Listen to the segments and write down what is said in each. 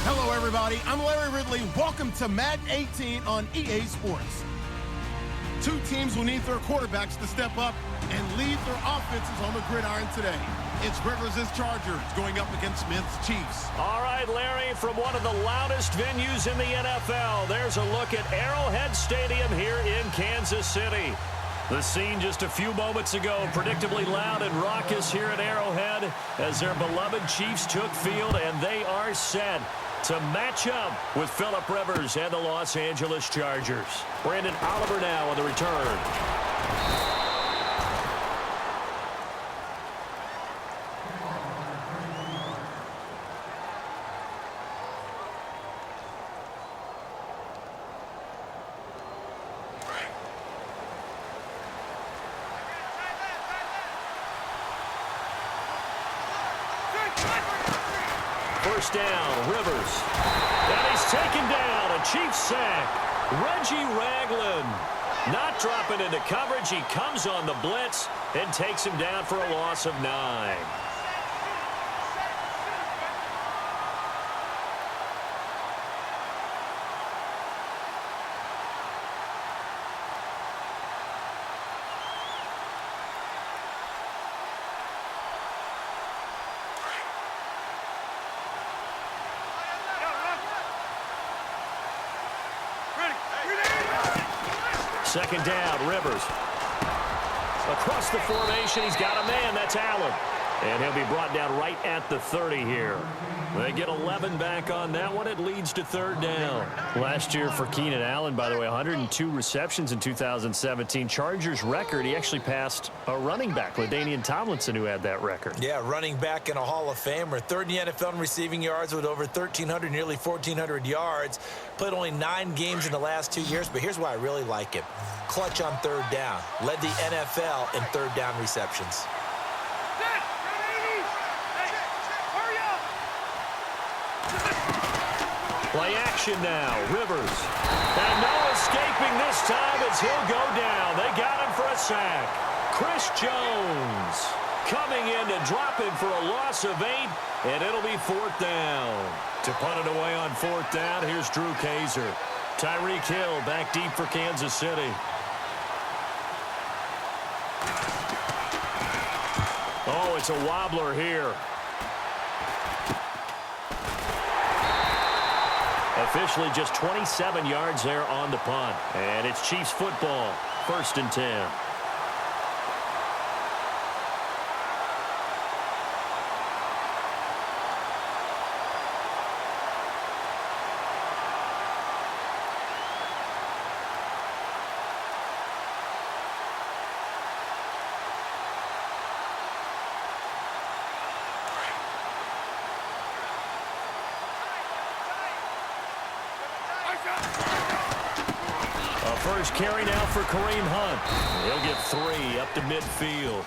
Hello, everybody. I'm Larry Ridley. Welcome to Madden 18 on EA Sports. Two teams will need their quarterbacks to step up and lead their offenses on the gridiron today. It's Rivers' Chargers going up against Smith's Chiefs. All right, Larry, from one of the loudest venues in the NFL, there's a look at Arrowhead Stadium here in Kansas City. The scene just a few moments ago, predictably loud and raucous here at Arrowhead as their beloved Chiefs took field, and they are set to match up with Phillip Rivers and the Los Angeles Chargers. Brandon Oliver now on the return. First down, Rivers. And he's taken down, a Chiefs sack. Reggie Ragland not dropping into coverage. He comes on the blitz and takes him down for a loss of 9. Second down, Rivers. Across the formation, he's got a man. That's Allen. And he'll be brought down right at the 30 here. They get 11 back on that one. It leads to third down. Last year for Keenan Allen, by the way, 102 receptions in 2017. Chargers record, he actually passed a running back, LaDainian Tomlinson, who had that record. Yeah, running back and a Hall of Famer. Third in the NFL in receiving yards with over 1,300, nearly 1,400 yards. Played only 9 games in the last 2 years, but here's why I really like him. Clutch on third down. Led the NFL in third down receptions. Play action now, Rivers. And no escaping this time as he'll go down. They got him for a sack. Chris Jones coming in to drop him for a loss of 8, and it'll be fourth down. To punt it away on fourth down, here's Drew Kaiser. Tyreek Hill back deep for Kansas City. Oh, it's a wobbler here. Officially just 27 yards there on the punt. And it's Chiefs football, 1st and 10. First carry now for Kareem Hunt. He'll get 3 up to midfield.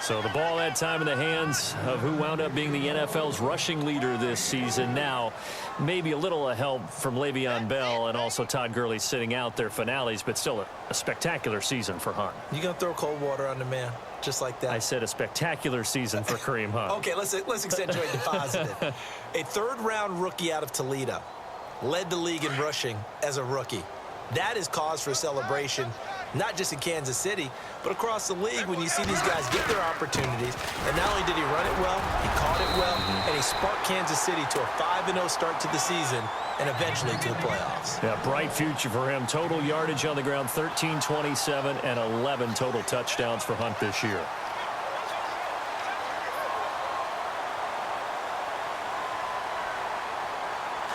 So the ball that time in the hands of who wound up being the NFL's rushing leader this season. Now, maybe a little help from Le'Veon Bell and also Todd Gurley sitting out their finales, but still a spectacular season for Hunt. You gonna throw cold water on the man just like that? I said a spectacular season for Kareem Hunt. Okay, let's accentuate the positive. A third-round rookie out of Toledo led the league in rushing as a rookie. That is cause for celebration, not just in Kansas City, but across the league when you see these guys get their opportunities. And not only did he run it well, he caught it well, and he sparked Kansas City to a 5-0 start to the season and eventually to the playoffs. Yeah, bright future for him. Total yardage on the ground, 1,327, and 11 total touchdowns for Hunt this year.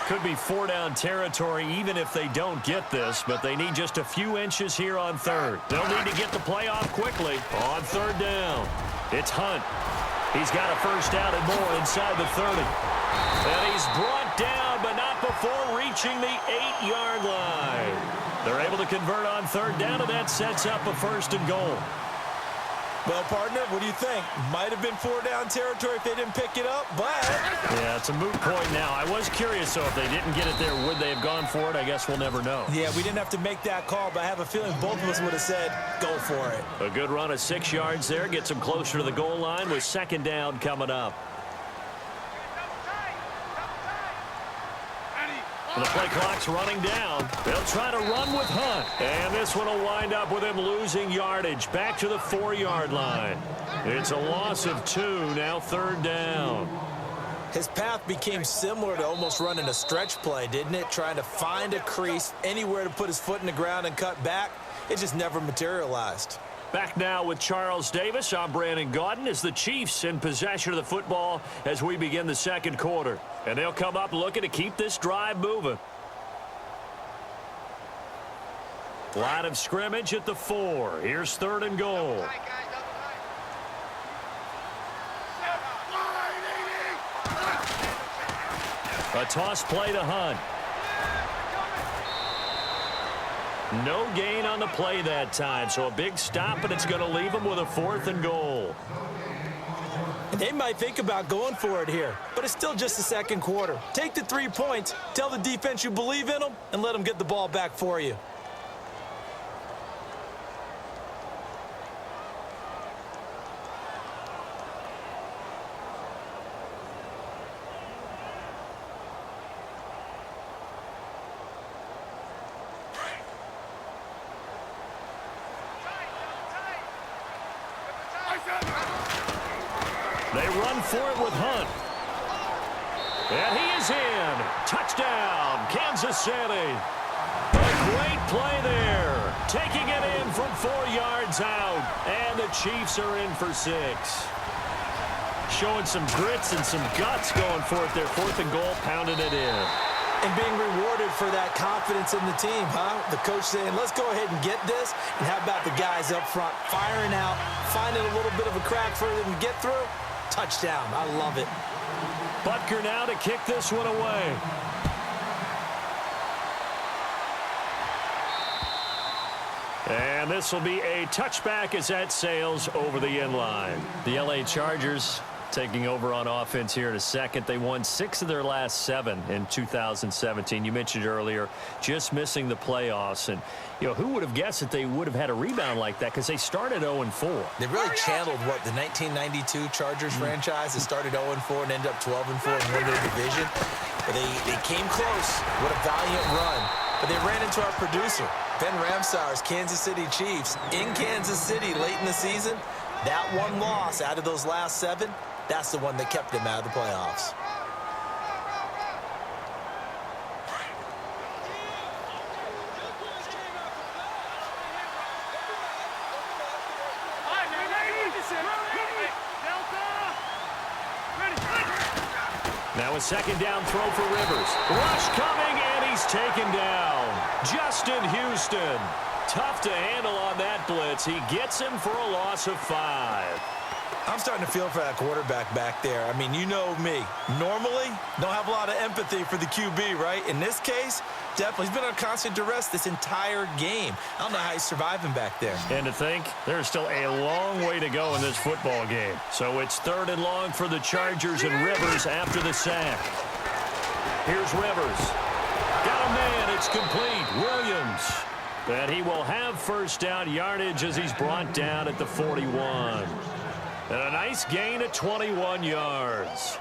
Could be 4-down territory even if they don't get this, but they need just a few inches here on third. They'll need to get the play off quickly on third down. It's Hunt. He's got a first down and more inside the 30. And he's brought down, but not before reaching the 8-yard line. They're able to convert on third down, and that sets up a first and goal. Well, partner, what do you think? Might have been 4-down territory if they didn't pick it up, but... Yeah, it's a moot point now. I was curious, though, if they didn't get it there, would they have gone for it? I guess we'll never know. Yeah, we didn't have to make that call, but I have a feeling both of us would have said, go for it. A good run of 6 yards there. Gets them closer to the goal line with second down coming up. The play clock's running down. They'll try to run with Hunt. And this one will wind up with him losing yardage back to the 4-yard line. It's a loss of 2, now 3rd down. His path became similar to almost running a stretch play, didn't it? Trying to find a crease, anywhere to put his foot in the ground and cut back. It just never materialized. Back now with Charles Davis. I'm Brandon Gaudin as the Chiefs in possession of the football as we begin the 2nd quarter. And they'll come up looking to keep this drive moving. Line of scrimmage at the 4. Here's 3rd and goal. A toss play to Hunt. No gain on the play that time, so a big stop, and it's going to leave them with a 4th and goal. They might think about going for it here, but it's still just the 2nd quarter. Take the 3 points, tell the defense you believe in them, and let them get the ball back for you. They run for it with Hunt. And he is in. Touchdown, Kansas City. A great play there. Taking it in from 4 yards out. And the Chiefs are in for 6. Showing some grits and some guts going for it there. 4th and goal, pounding it in. And being rewarded for that confidence in the team, huh? The coach saying, let's go ahead and get this. And how about the guys up front firing out, finding a little bit of a crack for them to get through? Touchdown. I love it. Butker now to kick this one away. And this will be a touchback as that sails over the end line. The LA Chargers taking over on offense here in a second. They won 6 of their last 7 in 2017. You mentioned earlier just missing the playoffs. And, you know, who would have guessed that they would have had a rebound like that, because they started 0-4. They really channeled what the 1992 Chargers franchise that started 0-4 and ended up 12-4 and won their division. But they came close. What a valiant run. But they ran into our producer, Ben Ramsauer's Kansas City Chiefs in Kansas City late in the season. That one loss out of those last 7, that's the one that kept them out of the playoffs. Now a 2nd down throw for Rivers. Rush coming, and he's taken down. Justin Houston. Tough to handle on that blitz. He gets him for a loss of 5. I'm starting to feel for that quarterback back there. I mean, you know me. Normally, don't have a lot of empathy for the QB, right? In this case, definitely. He's been on constant duress this entire game. I don't know how he's surviving back there. And to think, there's still a long way to go in this football game. So it's 3rd and long for the Chargers, and Rivers after the sack. Here's Rivers. Got a man. It's complete. Williams. And he will have 1st down yardage as he's brought down at the 41. And a nice gain at 21 yards.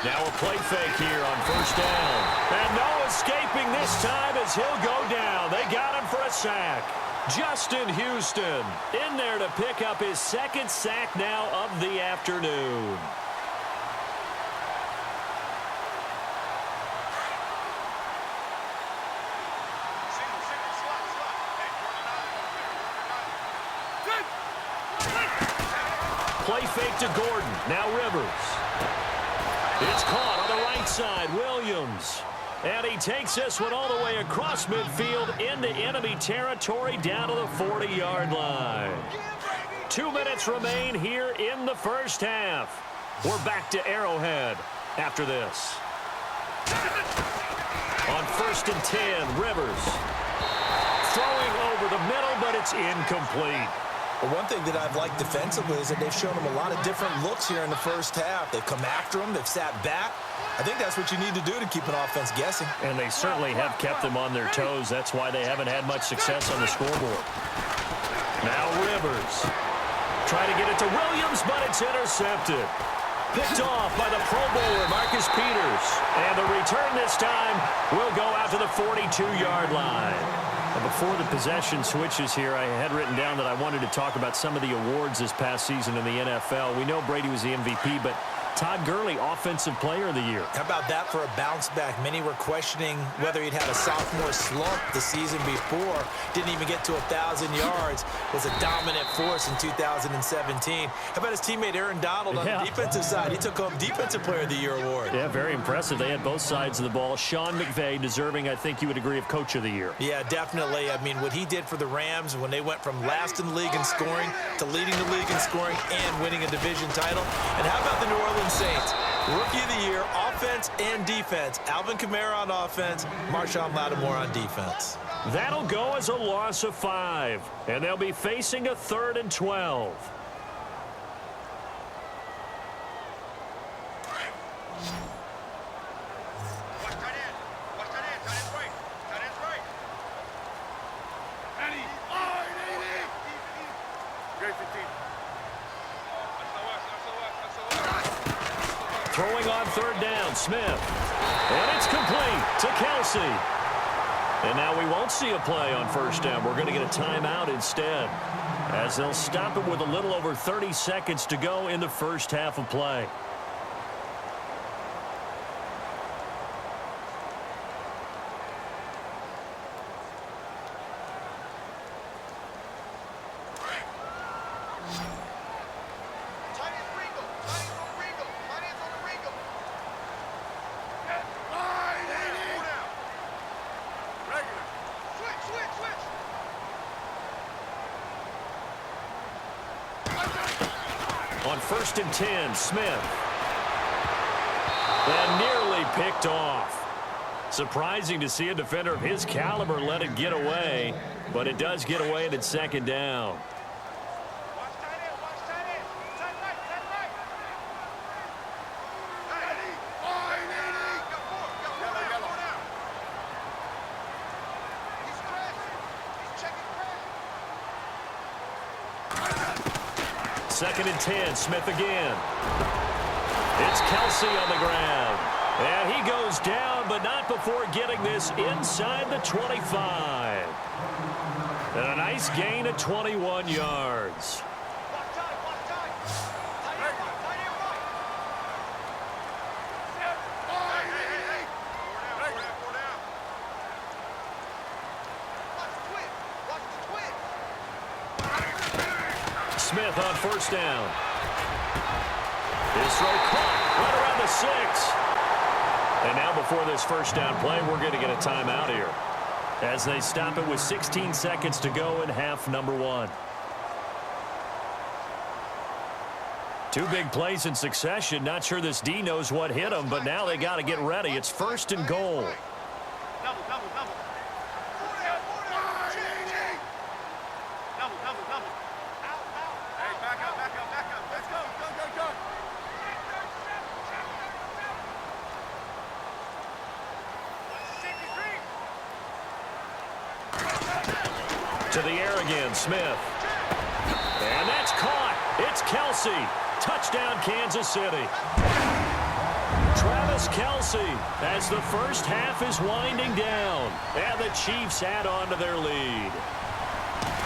Now a play fake here on 1st down. And no escaping this time as he'll go down. They got him for a sack. Justin Houston in there to pick up his 2nd sack now of the afternoon. Play fake to Gordon. Now Rivers. It's caught on the right side. Williams. And he takes this one all the way across midfield into enemy territory down to the 40-yard line. 2 minutes remain here in the 1st half. We're back to Arrowhead after this. On 1st and 10, Rivers. Throwing over the middle, but it's incomplete. Well, one thing that I've liked defensively is that they've shown him a lot of different looks here in the first half. They've come after him. They've sat back. I think that's what you need to do to keep an offense guessing. And they certainly have kept them on their toes. That's why they haven't had much success on the scoreboard. Now Rivers. Try to get it to Williams, but it's intercepted. Picked off by the Pro Bowler, Marcus Peters. And the return this time will go out to the 42-yard line. And before the possession switches here, I had written down that I wanted to talk about some of the awards this past season in the NFL. We know Brady was the MVP, but Todd Gurley, Offensive Player of the Year. How about that for a bounce back? Many were questioning whether he'd had a sophomore slump the season before. Didn't even get to 1,000 yards. Was a dominant force in 2017. How about his teammate Aaron Donald on the defensive side? He took home Defensive Player of the Year award. Yeah, very impressive. They had both sides of the ball. Sean McVay deserving, I think you would agree, of Coach of the Year. Yeah, definitely. I mean, what he did for the Rams when they went from last in the league in scoring to leading the league in scoring and winning a division title. And how about the New Orleans Saints? Rookie of the Year, offense and defense. Alvin Kamara on offense, Marshawn Lattimore on defense. That'll go as a loss of 5, and they'll be facing a 3rd and 12. Throwing on 3rd down, Smith. And it's complete to Kelsey. And now we won't see a play on 1st down. We're going to get a timeout instead, as they'll stop it with a little over 30 seconds to go in the first half of play. On 1st and 10, Smith. And nearly picked off. Surprising to see a defender of his caliber let it get away, but it does get away and it's 2nd down. Second and 10, Smith again. It's Kelsey on the ground. And he goes down, but not before getting this inside the 25. And a nice gain of 21 yards. Smith on 1st down. His throw caught right around the 6. And now before this 1st down play, we're going to get a timeout here, as they stop it with 16 seconds to go in half number 1. 2 big plays in succession. Not sure this D knows what hit him, but now they got to get ready. It's 1st and goal. To the air again, Smith. And that's caught. It's Kelsey. Touchdown, Kansas City. Travis Kelsey, as the first half is winding down. And the Chiefs add on to their lead.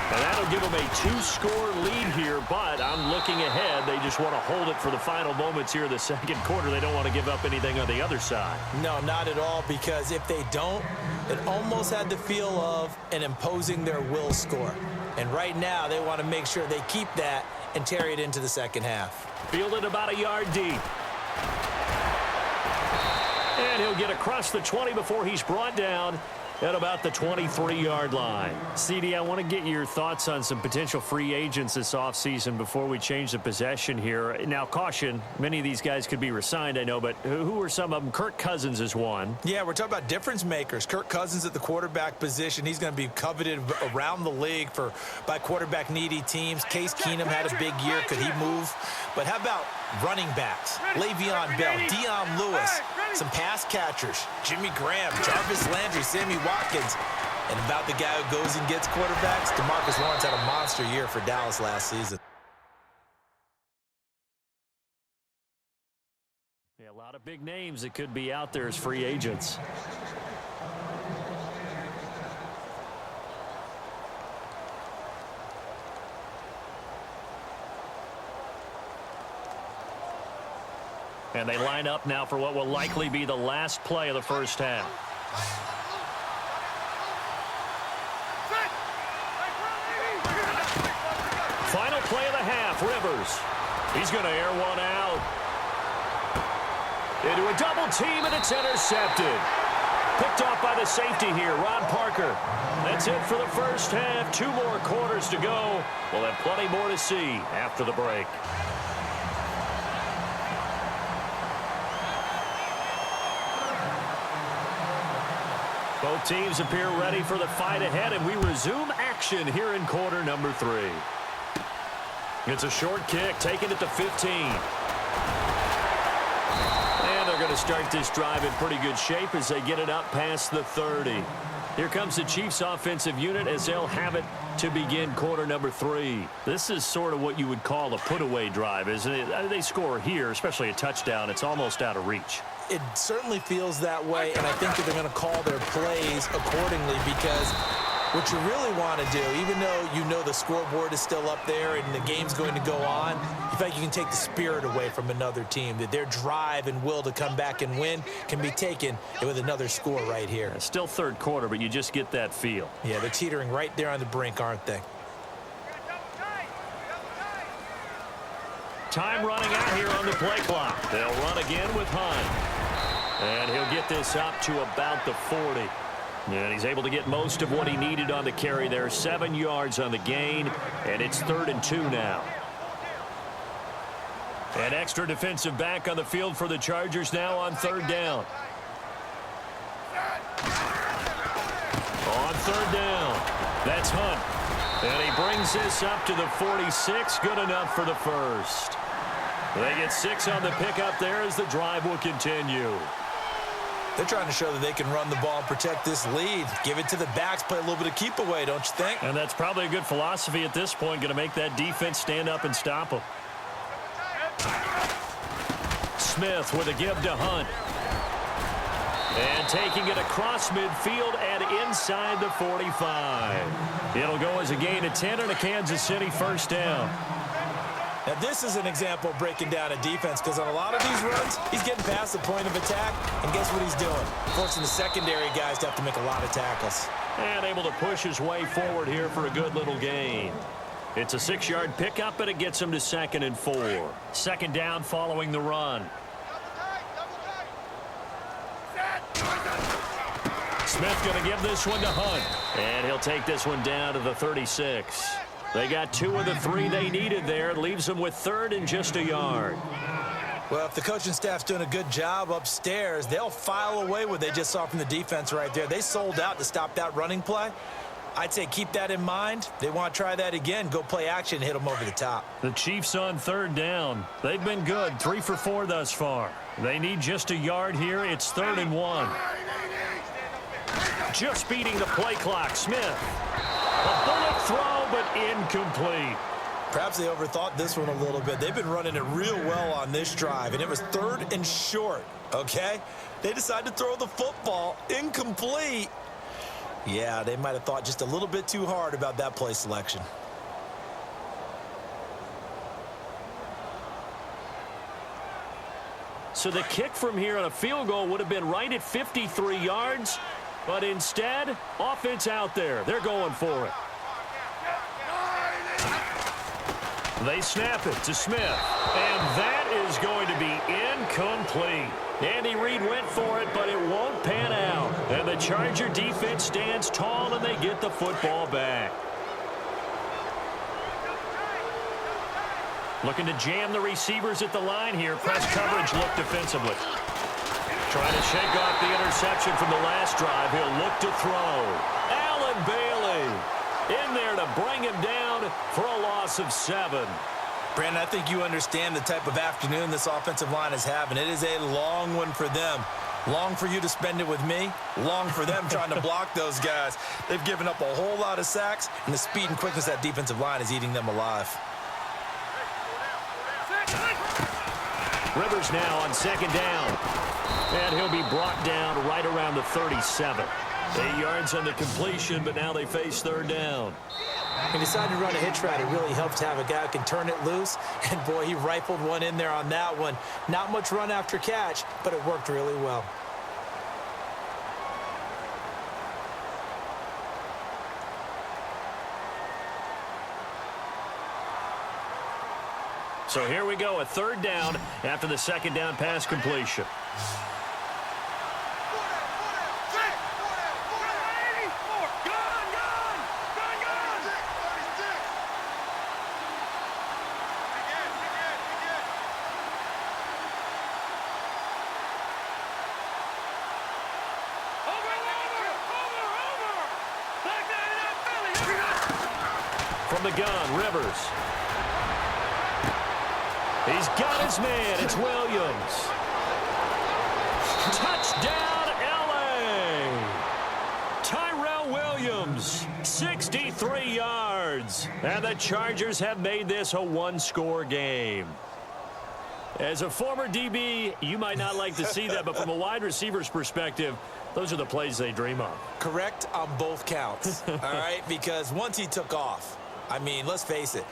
And that'll give them a 2-score lead here, but I'm looking ahead. They just want to hold it for the final moments here in the 2nd quarter. They don't want to give up anything on the other side. No, not at all, because if they don't, it almost had the feel of an imposing their will score. And right now, they want to make sure they keep that and carry it into the 2nd half. Fielded about a yard deep. And he'll get across the 20 before he's brought down at about the 23-yard line. CD, I want to get your thoughts on some potential free agents this offseason before we change the possession here. Now, caution, many of these guys could be re-signed, I know, but who are some of them? Kirk Cousins is one. Yeah, we're talking about difference makers. Kirk Cousins at the quarterback position. He's going to be coveted around the league by quarterback-needy teams. Case Keenum had a big year. Could he move? But how about running backs? Le'Veon Bell, Dion Lewis, some pass catchers, Jimmy Graham, Jarvis Landry, Sammy Watkins. And about the guy who goes and gets quarterbacks, DeMarcus Lawrence had a monster year for Dallas last season. Yeah, a lot of big names that could be out there as free agents. And they line up now for what will likely be the last play of the first half. Final play of the half, Rivers. He's going to air one out. Into a double team, and it's intercepted. Picked off by the safety here, Ron Parker. That's it for the first half. 2 more quarters to go. We'll have plenty more to see after the break. Both teams appear ready for the fight ahead, and we resume action here in quarter number 3. It's a short kick, taking it to 15. And they're going to start this drive in pretty good shape as they get it up past the 30. Here comes the Chiefs offensive unit as they'll have it to begin quarter number 3. This is sort of what you would call a put-away drive, isn't it? They score here, especially a touchdown. It's almost out of reach. It certainly feels that way, and I think that they're going to call their plays accordingly, because what you really want to do, even though you know the scoreboard is still up there and the game's going to go on, you feel like you can take the spirit away from another team, that their drive and will to come back and win can be taken with another score right here. It's still third quarter, but you just get that feel. Yeah, they're teetering right there on the brink, aren't they? Time running out here on the play clock. They'll run again with Hunt. And he'll get this up to about the 40. And he's able to get most of what he needed on the carry there. 7 yards on the gain, and it's 3rd and 2 now. An extra defensive back on the field for the Chargers now on 3rd down. On 3rd down, that's Hunt. And he brings this up to the 46. Good enough for the first. They get 6 on the pickup there as the drive will continue. They're trying to show that they can run the ball and protect this lead. Give it to the backs, play a little bit of keep away, don't you think? And that's probably a good philosophy at this point, going to make that defense stand up and stop them. Smith with a give to Hunt. And taking it across midfield and inside the 45. It'll go as a gain of 10 and a Kansas City first down. Now, this is an example of breaking down a defense, because on a lot of these runs, he's getting past the point of attack, and guess what he's doing? Forcing the secondary guys to have to make a lot of tackles. And able to push his way forward here for a good little gain. It's a 6-yard pickup, and it gets him to 2nd and 4. 2nd down following the run. Smith going to give this one to Hunt. And he'll take this one down to the 36. They got 2 of the 3 they needed there. It leaves them with 3rd and just a yard. Well, if the coaching staff's doing a good job upstairs, they'll file away what they just saw from the defense right there. They sold out to stop that running play. I'd say keep that in mind. They want to try that again. Go play action, hit them over the top. The Chiefs on 3rd down. They've been good, 3 for 4 thus far. They need just a yard here. It's 3rd and 1. Just beating the play clock, Smith. A bullet throw, but incomplete. Perhaps they overthought this one a little bit. They've been running it real well on this drive, and it was 3rd and short, okay? They decided to throw the football incomplete. Yeah, they might have thought just a little bit too hard about that play selection. So the kick from here on a field goal would have been right at 53 yards, but instead, offense out there. They're going for it. They snap it to Smith, and that is going to be Incomplete. Andy Reid went for it, but it won't pan out. And the Charger defense stands tall, and they get the football back. Looking to jam the receivers at the line here. Press coverage look defensively. Trying to shake off the interception from the last drive. He'll look to throw. Allen Bailey in there to bring him down for a loss of 7. Brandon, I think you understand the type of afternoon this offensive line is having. It is a long one for them. Long for you to spend it with me. Long for them trying to block those guys. They've given up a whole lot of sacks, and the speed and quickness of that defensive line is eating them alive. Rivers now on second down. And he'll be brought down right around the 37. 8 yards on the completion, but now they face third down. He decided to run a hitch route. It really helps to have a guy who can turn it loose. And, boy, he rifled one in there on that one. Not much run after catch, but it worked really well. So here we go, a third down after the second down pass completion. From the gun, Rivers. He's got his man. It's Williams. Touchdown, L.A. Tyrell Williams, 63 yards. And the Chargers have made this a one-score game. As a former DB, you might not like to see that, but from a wide receiver's perspective, those are the plays they dream of. Correct on both counts, all right? Because once he took off, I mean, let's face it,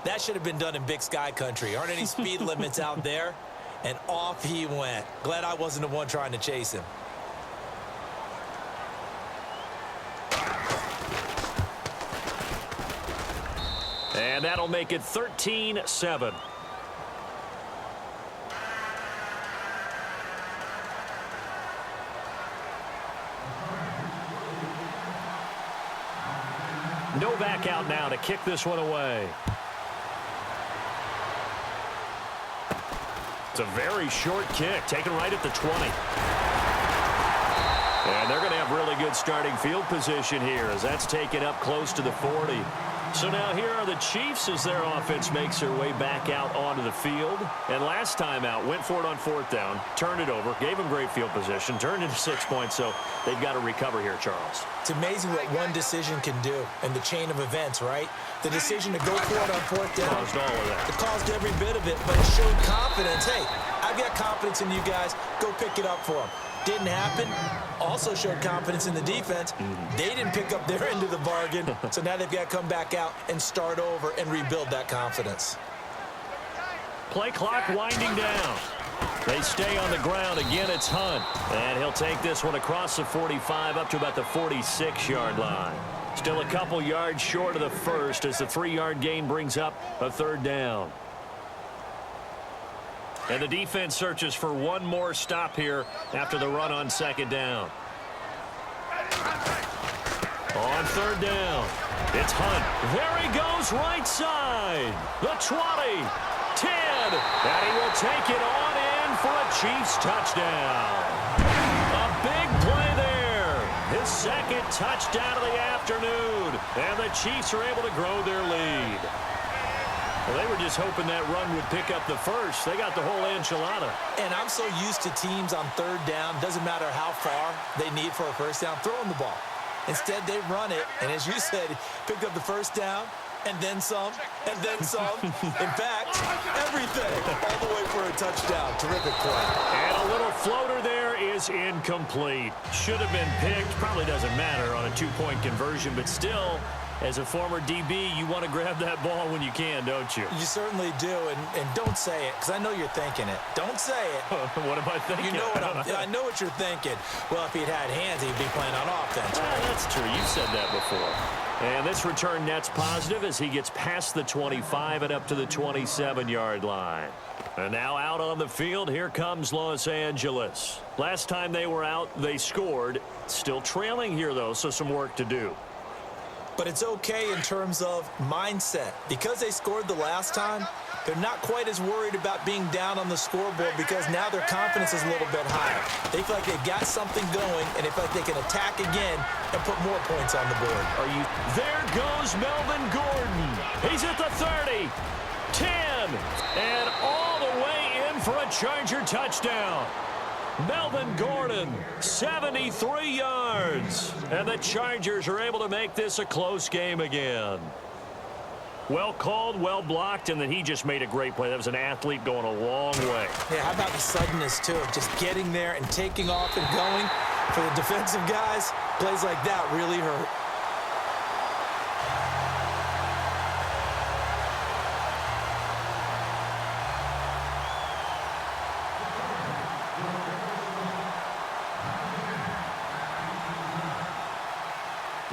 that should have been done in Big Sky country. Aren't any speed limits out there? And off he went. Glad I wasn't the one trying to chase him. And that'll make it 13-7. Novak out now to kick this one away. It's a very short kick, taken right at the 20. And they're going to have really good starting field position here as that's taken up close to the 40. So now here are the Chiefs as their offense makes their way back out onto the field. And last time out, went for it on fourth down, turned it over, gave them great field position, turned into 6 points, so they've got to recover here, Charles. It's amazing what one decision can do in the chain of events, right? The decision to go for it on fourth down. Caused all of that. It caused every bit of it, but it showed confidence. Hey, I've got confidence in you guys. Go pick it up for them. Didn't happen. Also showed confidence in the defense. They didn't pick up their end of the bargain, so now they've got to come back out and start over and rebuild that confidence. Play clock winding down. They stay on the ground. Again, it's Hunt. And he'll take this one across the 45 up to about the 46-yard line. Still a couple yards short of the first as the 3-yard gain brings up a third down. And the defense searches for one more stop here after the run on second down. On third down, it's Hunt. There he goes, right side. The 20, 10, and he will take it on in for a Chiefs touchdown. A big play there. His second touchdown of the afternoon. And the Chiefs are able to grow their lead. Well, they were just hoping that run would pick up the first. They got the whole enchilada. And I'm so used to teams on third down, doesn't matter how far they need for a first down, throwing the ball. Instead, they run it, and as you said, pick up the first down, and then some, and then some. In fact, everything, all the way for a touchdown. Terrific play. And a little floater there is incomplete. Should have been picked. Probably doesn't matter on a two-point conversion, but still, as a former DB, you want to grab that ball when you can, don't you? You certainly do, and don't say it, because I know you're thinking it. Don't say it. What am I thinking? You know what I know what you're thinking. Well, if he'd had hands, he'd be playing on offense. Right? That's true. You've said that before. And this return net's positive as he gets past the 25 and up to the 27-yard line. And now out on the field, here comes Los Angeles. Last time they were out, they scored. Still trailing here, though, so some work to do. But it's okay in terms of mindset. Because they scored the last time, they're not quite as worried about being down on the scoreboard because now their confidence is a little bit higher. They feel like they've got something going, and they feel like they can attack again and put more points on the board. There goes Melvin Gordon. He's at the 30, 10, and all the way in for a Charger touchdown. Melvin Gordon, 73 yards. And the Chargers are able to make this a close game again. Well called, well blocked, and then he just made a great play. That was an athlete going a long way. Yeah, how about the suddenness, too, of just getting there and taking off and going. For the defensive guys, plays like that really hurt.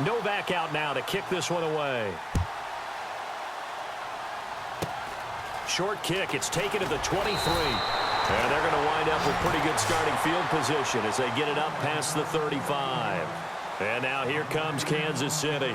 Novak out now to kick this one away. Short kick. It's taken to the 23. And they're going to wind up with pretty good starting field position as they get it up past the 35. And now here comes Kansas City.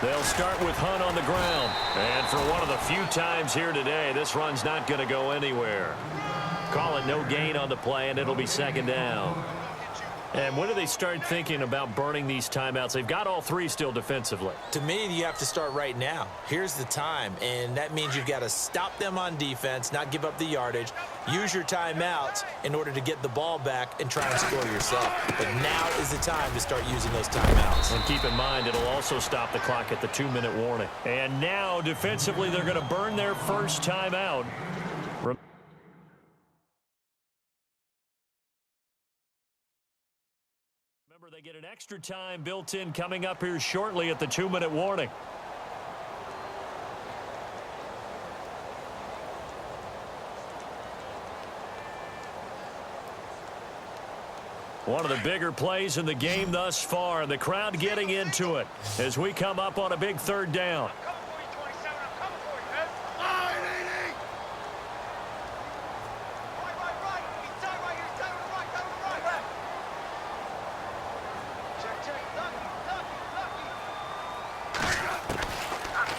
They'll start with Hunt on the ground. And for one of the few times here today, this run's not going to go anywhere. Call it no gain on the play, and it'll be second down. And when do they start thinking about burning these timeouts? They've got all three still defensively. To me, you have to start right now. Here's the time, and that means you've got to stop them on defense, not give up the yardage, use your timeouts in order to get the ball back and try and score yourself. But now is the time to start using those timeouts. And keep in mind, it'll also stop the clock at the 2-minute warning. And now, defensively, they're going to burn their first timeout. Remember, they get an extra time built in coming up here shortly at the 2-minute warning. One of the bigger plays in the game thus far, and the crowd getting into it as we come up on a big third down.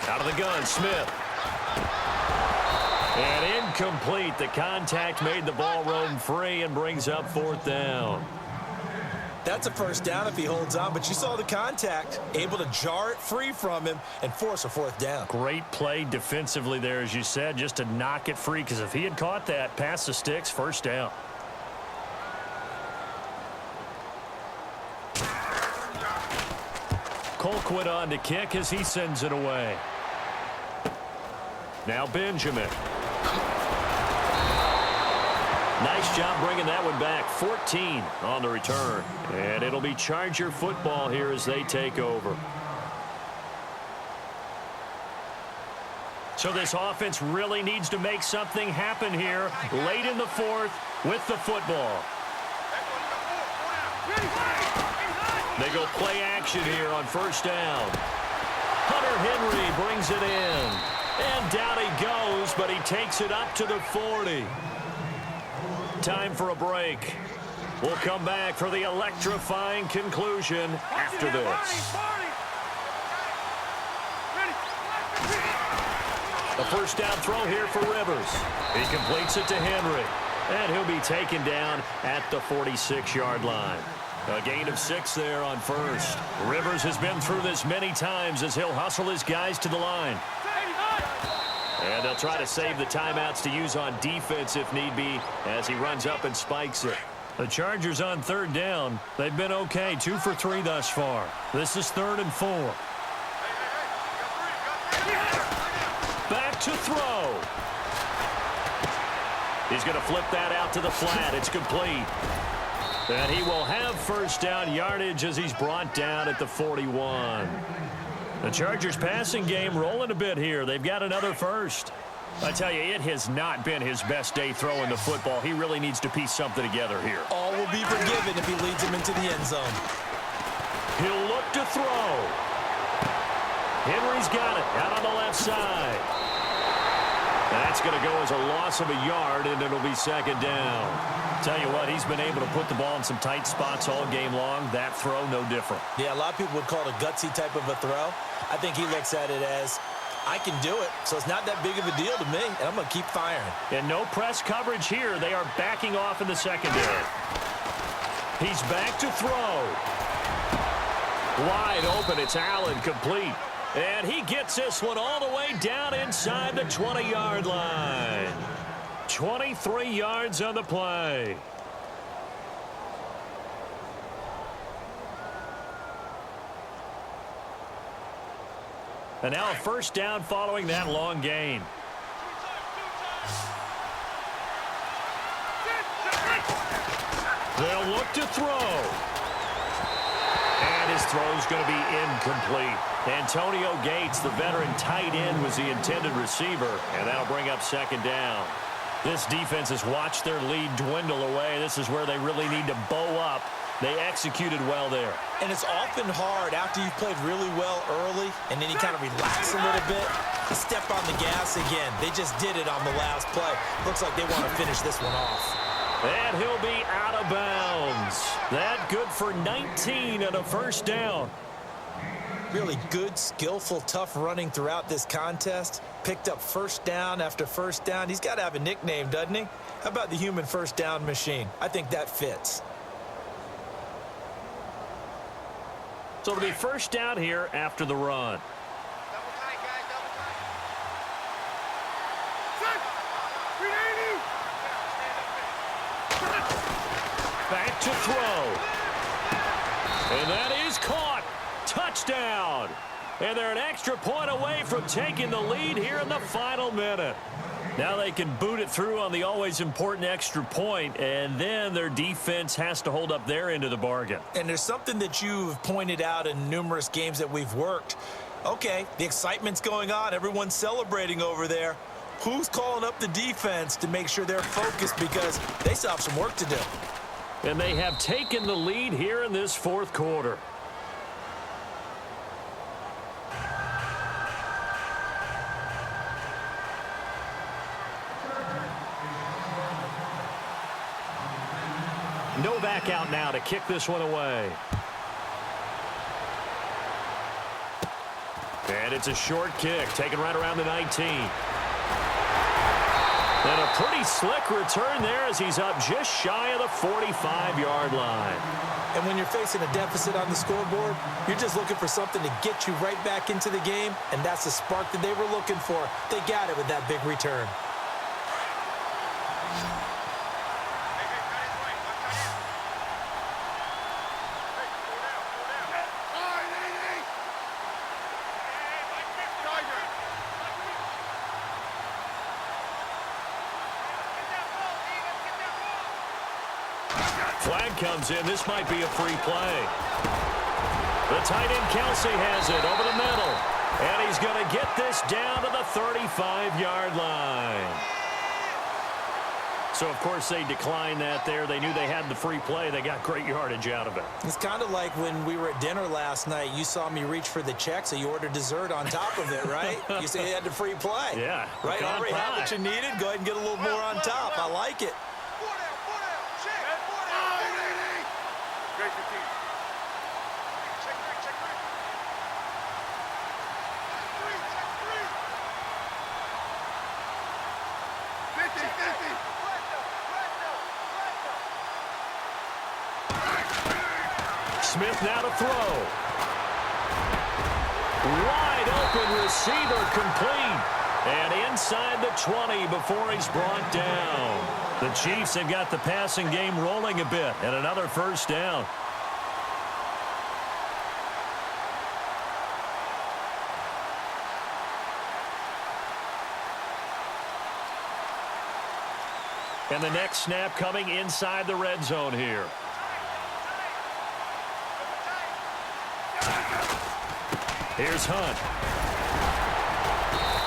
Out of the gun, Smith. And incomplete. The contact made the ball roam free and brings up fourth down. That's a first down if he holds on, but you saw the contact, able to jar it free from him and force a fourth down. Great play defensively there, as you said, just to knock it free, because if he had caught that, past the sticks, first down. Colquitt on to kick as he sends it away. Now Benjamin. Nice job bringing that one back. 14 on the return. And it'll be Charger football here as they take over. So this offense really needs to make something happen here late in the fourth with the football. They go play action here on first down. Hunter Henry brings it in. And down he goes, but he takes it up to the 40. Time for a break. We'll come back for the electrifying conclusion after this. A first down throw here for Rivers. He completes it to Henry. And he'll be taken down at the 46-yard line. A gain of 6 there on first. Rivers has been through this many times as he'll hustle his guys to the line. And they'll try to save the timeouts to use on defense if need be as he runs up and spikes it. The Chargers on third down. They've been okay, 2 for 3 thus far. This is 3rd and 4. Back to throw. He's going to flip that out to the flat. It's complete. And he will have first down yardage as he's brought down at the 41. The Chargers passing game rolling a bit here. They've got another first. I tell you, it has not been his best day throwing the football. He really needs to piece something together here. All will be forgiven if he leads him into the end zone. He'll look to throw. Henry's got it out on the left side. That's going to go as a loss of a yard, and it'll be second down. Tell you what, he's been able to put the ball in some tight spots all game long. That throw, no different. Yeah, a lot of people would call it a gutsy type of a throw. I think he looks at it as, I can do it, so it's not that big of a deal to me, and I'm going to keep firing. And no press coverage here. They are backing off in the secondary. He's back to throw. Wide open, it's Allen, complete. And he gets this one all the way down inside the 20-yard line. 23 yards on the play. And now a first down following that long gain. They'll look to throw. And his throw's going to be incomplete. Antonio Gates, the veteran tight end, was the intended receiver, and that'll bring up second down. This defense has watched their lead dwindle away. This is where they really need to bow up. They executed well there. And it's often hard after you've played really well early and then you kind of relax a little bit to step on the gas again. They just did it on the last play. Looks like they want to finish this one off. And he'll be out of bounds. That good for 19 and a first down. Really good, skillful, tough running throughout this contest. Picked up first down after first down. He's got to have a nickname, doesn't he? How about the human first down machine? I think that fits. So it'll be first down here after the run. Back to throw. And that is caught. Touchdown. And they're an extra point away from taking the lead here in the final minute. Now they can boot it through on the always important extra point, and then their defense has to hold up their end of the bargain. And there's something that you've pointed out in numerous games that we've worked. Okay, the excitement's going on. Everyone's celebrating over there. Who's calling up the defense to make sure they're focused, because they still have some work to do. And they have taken the lead here in this fourth quarter. Novak out now to kick this one away. And it's a short kick, taken right around the 19. And a pretty slick return there as he's up just shy of the 45-yard line. And when you're facing a deficit on the scoreboard, you're just looking for something to get you right back into the game, and that's the spark that they were looking for. They got it with that big return. Flag comes in. This might be a free play. The tight end Kelsey has it over the middle. And he's going to get this down to the 35-yard line. So, of course, they declined that there. They knew they had the free play. They got great yardage out of it. It's kind of like when we were at dinner last night. You saw me reach for the check, so you ordered dessert on top of it, right? You said you had the free play. Yeah. Right? Already had what you needed. Go ahead and get a little more on top. I like it. Smith now to throw. Wide open receiver, complete. And inside the 20 before he's brought down. The Chiefs have got the passing game rolling a bit, and another first down. And the next snap coming inside the red zone here. Here's Hunt.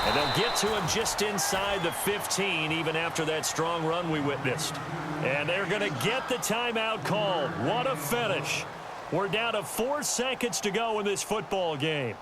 And they'll get to him just inside the 15, even after that strong run we witnessed. And they're going to get the timeout called. What a finish. We're down to 4 seconds to go in this football game.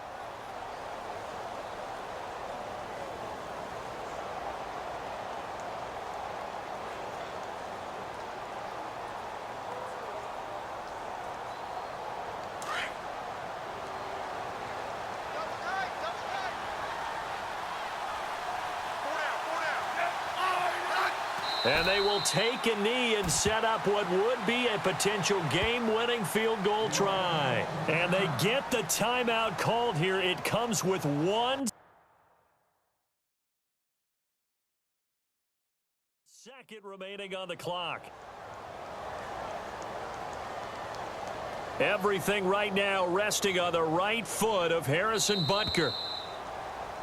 And they will take a knee and set up what would be a potential game-winning field goal try. And they get the timeout called here. It comes with 1 second remaining on the clock. Everything right now resting on the right foot of Harrison Butker.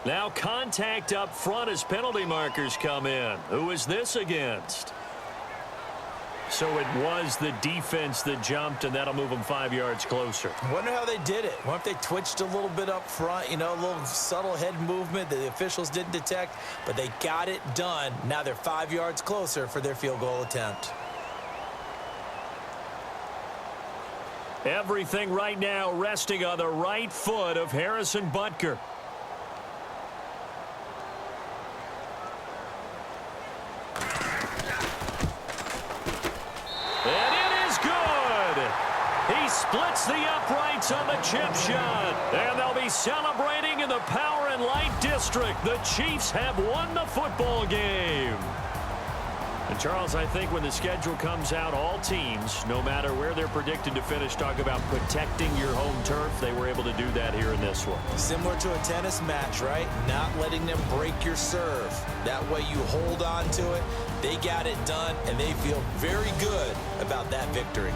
Now contact up front as penalty markers come in. Who is this against? So it was the defense that jumped, and that'll move them 5 yards closer. Wonder how they did it. Wonder if they twitched a little bit up front, a little subtle head movement that the officials didn't detect, but they got it done. Now they're 5 yards closer for their field goal attempt. Everything right now resting on the right foot of Harrison Butker. And it is good. He splits the uprights on the chip shot. And they'll be celebrating in the Power and Light District. The Chiefs have won the football game. And Charles, I think when the schedule comes out, all teams, no matter where they're predicted to finish, talk about protecting your home turf. They were able to do that here in this one. Similar to a tennis match, right? Not letting them break your serve. That way you hold on to it. They got it done, and they feel very good about that victory.